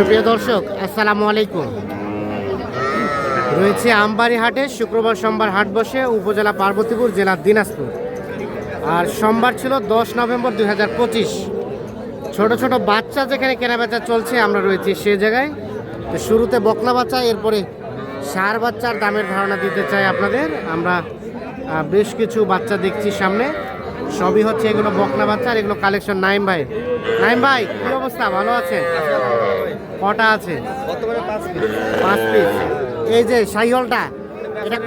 সুপ্রিয় দর্শক, আসসালামু আলাইকুম। রয়েছে আমবাড়ি হাটে। শুক্রবার সোমবার হাট বসে উপজেলা পার্বতীপুর, জেলা দিনাজপুর। আর সোমবার ছিল 10 নভেম্বর 2025। ছোট ছোট বাচ্চা যেখানে কেনাবেচা চলছে, আমরা রয়েছি সে জায়গায়। তো শুরুতে বকনা বাচ্চা, এরপরে ষাঁড় বাচ্চার দামের ধারণা দিতে চাই আপনাদের। আমরা বেশ কিছু বাচ্চা দেখছি সামনে, সবই হচ্ছে এগুলো বকনা বাচ্চা। আর এগুলো কালেকশন নাইম ভাই। নাইম ভাই, কি অবস্থা? ভালো আছেন? কটা আছে? 5 পিস। এই যে শাহিওয়ালটা, এটা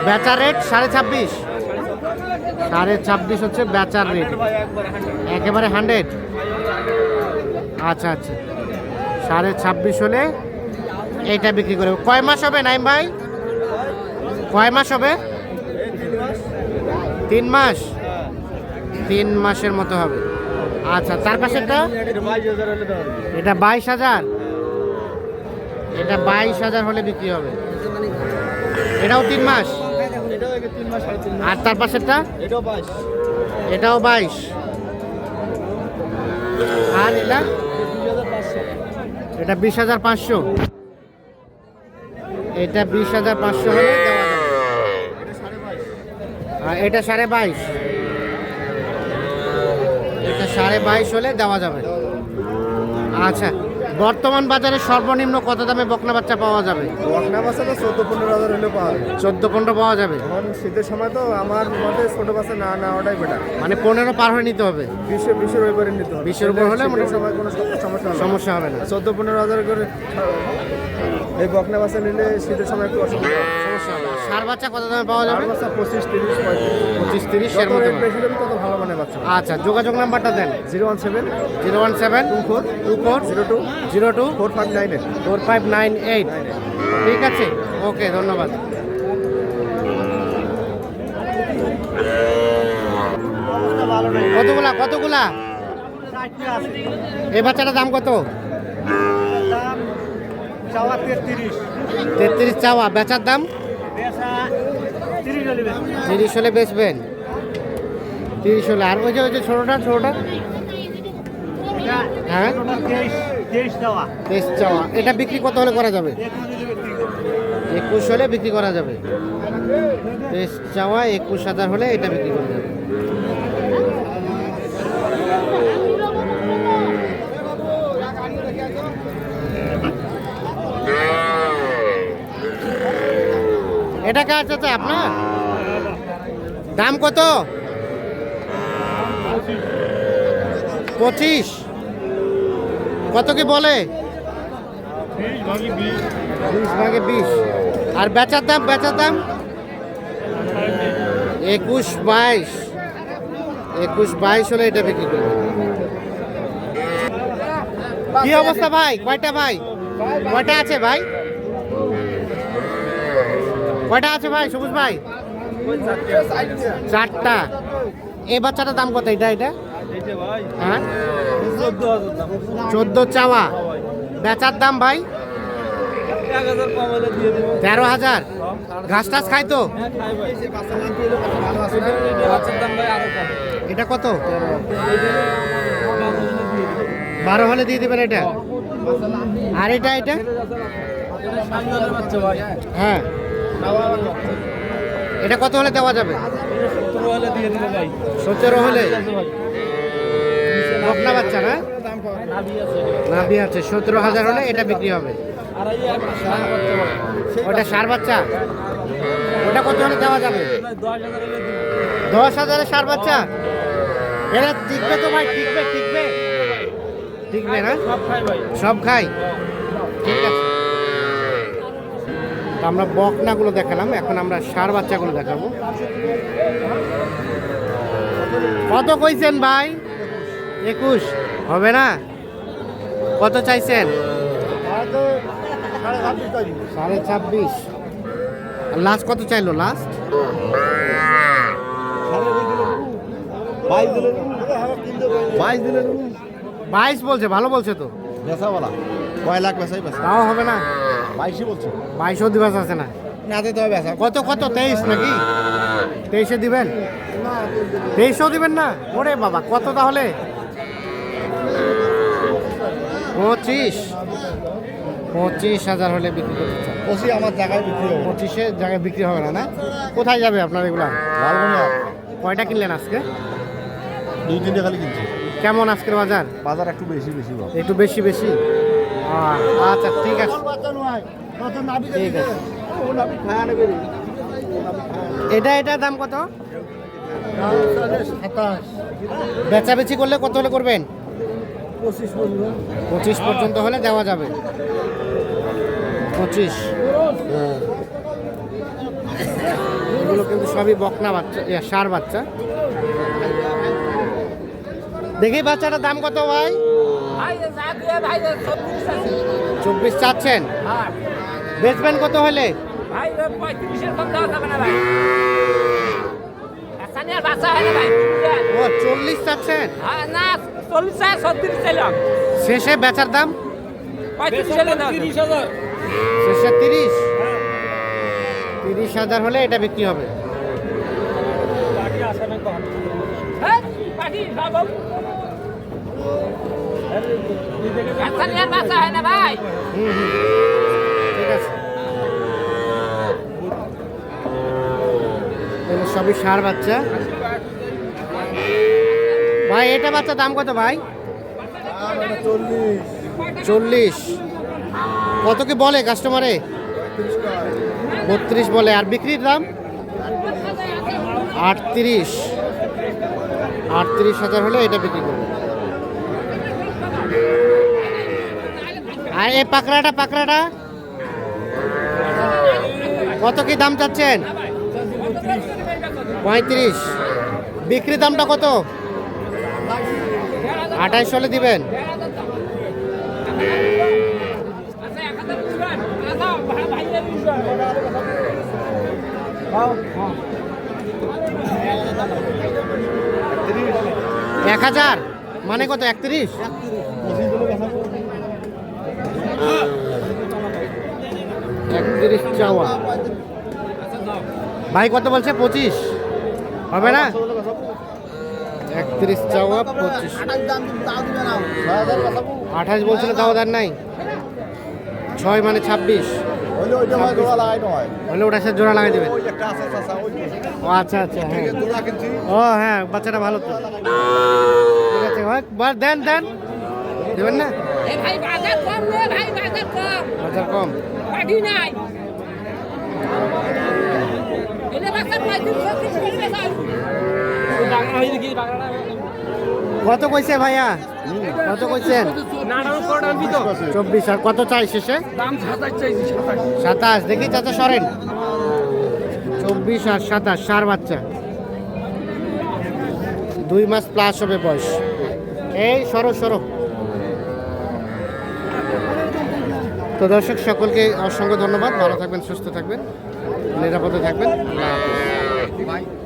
বেচার রেট 26.5। 26.5 হচ্ছে বেচার রেট, একেবারে 100। আচ্ছা আচ্ছা, 26.5 হলে এইটা বিক্রি করবে। কয় মাস হবে নাইম ভাই? কয় মাস হবে? 3 মাস। 3 মাসের মতো হবে। আচ্ছা, তার পাশেরটা এটা 22,000। এটা 22,000 হলে বিক্রি হবে। এটাও 3 মাস। আর তার পাশেরটা এটাও 22। আর এটা 20,500। এটা 20,500 হলে দেওয়া যাবে। আর এটা 22.5। এটা 22.5 হলে দেওয়া যাবে। আচ্ছা, বর্তমান বাজারে সর্বনিম্ন কত দামে বকনা বাচ্চা পাওয়া যাবে? বকনা বাচ্চা তো 14-15 হাজার হলে পাওয়া যাবে। 14-15 পাওয়া যাবে। এখন শীতের সময় তো আমার মতে ছোট বাচ্চা না নেওয়াটাই বেটার। মানে 15 পার হয়ে নিতে হবে। 20-20 উপরে নিতে হবে। 20-এর উপর হলে শীতের সময় কোনো সমস্যা হবে না। 14-15 হাজার করে এই বকনা বাচ্চা নিলে শীতের সময় একটু অসুবিধা হবে। সমস্যা হবে। ষাঁড় বাচ্চা কত দামে পাওয়া যাবে? বাচ্চা 25-30, 35। 25-30 এর যত মতো। রেট বেশি দাম তত ভালো মানের বাচ্চা। আচ্ছা, যোগাযোগ নাম্বারটা দেন। 017 017 24 24 02 02 4598। 4598। ঠিক আছে, ওকে, ধন্যবাদ। কতগুলা এই বাচ্চাটার দাম কত? 33 চাওয়া। বেচার দাম 30 হলে বেচবেন। 30 হলে। আর ওই যে ছোটটা হ্যাঁ 23 চাওয়া। এটা বিক্রি কত হলে করা যাবে? 21 হলে বিক্রি করা যাবে। 23 চাওয়া, 21,000 হলে এটা বিক্রি করা যাবে। এটা কার চাচা আপনার? দাম কত? 25। কত কি বলে? 20/20। আর বেচার দাম? 21-22 হলে এটা বিক্রি করবে। কি অবস্থা ভাই? কয়টা ভাই? কয়টা আছে ভাই? কয়টা আছে ভাই সবুজ ভাই? 4টা। এই বাচ্চাটার দাম কত? এটা হ্যাঁ 14 চাওয়া। বেচার দাম ভাই 13,000। ঘাস টাস খাই তো? এটা কত? 12 হলে দিয়ে দেবেন এটা। আর এটা হ্যাঁ, এটা কত হলে দেওয়া যাবে? 17 হলে। বকনা বাচ্চা না? নাভি আছে। 17,000 হলে এটা বিক্রি হবে। ওটা ষাঁড় বাচ্চা। ওটা কত হলে দেওয়া যাবে? 10,000 ষাঁড় বাচ্চা। এরা টিকবে তো ভাই? টিকবে না? সব খাই। ঠিক আছে, আমরা বকনাগুলো দেখালাম, এখন আমরা ষাঁড় বাচ্চাগুলো দেখাবো। কত কইছেন ভাই? 21 হবে না? কত চাইছেন? 26.5। লাস্ট কত চাইলো? লাস্ট 22 বলছে। ভালো বলছে তো। কয় লাখ বেচাই তাও হবে না? 22 বলছে। 22 দিবস আছে না? নাতে তবে বেচা কত 23 নাকি? 23-এ দিবেন? 23-ও দিবেন না? ওরে বাবা, কত তাহলে? 25,000 হলে বিক্রি করতে চান। 25 আমার জায়গায় বিক্রি হবে। 25-এ জায়গায় বিক্রি হবে না, না? কোথায় যাবে আপনার এগুলা? লালগোলা কয়টা কিনলেন আজকে? 2-3 খালি কিনছি। কেমন আজকের বাজার? বাজার একটু বেশি বেশি পাবো। একটু বেশি বেশি। আচ্ছা ঠিক আছে, ঠিক আছে। এটার দাম কত? 27 বেচাবেচি করলে কত হলে করবেন? 25 25 পর্যন্ত হলে দেওয়া যাবে। 25। এগুলো কিন্তু সবই বকনা বাচ্চা, ষাঁড় বাচ্চা। দেখি বাচ্চাটার দাম কত ভাই? 24 চাচ্ছেন, বেচবেন কত হলে? ও 40 চাচ্ছেন, শেষে বেচার দাম শেষে 30,000 হলে এটা বিক্রি হবে। হুম, ঠিক আছে। এগুলো সবই ষাঁড় বাচ্চা। ভাই এটা বাচ্চা দাম কত ভাই? 40। কত কি বলে কাস্টমারে? 32 বলে। আর বিক্রির দাম 38,000 হলে এটা বিক্রি করবে। আর এই পাকড়াটা কত কি দাম চাচ্ছেন? 35। বিক্রি দামটা কত? 28 হলে দিবেন। এক 1000 মানে কত? 31। 31 চাওয়া। ভাই কত বলছে? 25 হবে না? 31 চাওয়া, 25। 28 বলছিল, তাও দার নাই। 6 মানে 26 হলে ওটার সাথে জোড়া লাগাই দেবেন। ও আচ্ছা আচ্ছা, হ্যাঁ। ও হ্যাঁ, বাচ্চাটা ভালো তো। ঠিক আছে ভাই, দেন দেবেন না? বাজার কম। কত কইছে ভাইয়া? কত কইছেন? 24। আর কত চাই শেষে? 27। দেখি চাচা সরেন। 24 আর 27 ষাঁড় বাচ্চা, 2 মাস প্লাস হবে বয়স। এই সরো। তো দর্শক সকলকে অসংখ্য ধন্যবাদ। ভালো থাকবেন, সুস্থ থাকবেন, নিরাপদে থাকবেন। আল্লাহ হাফেজ।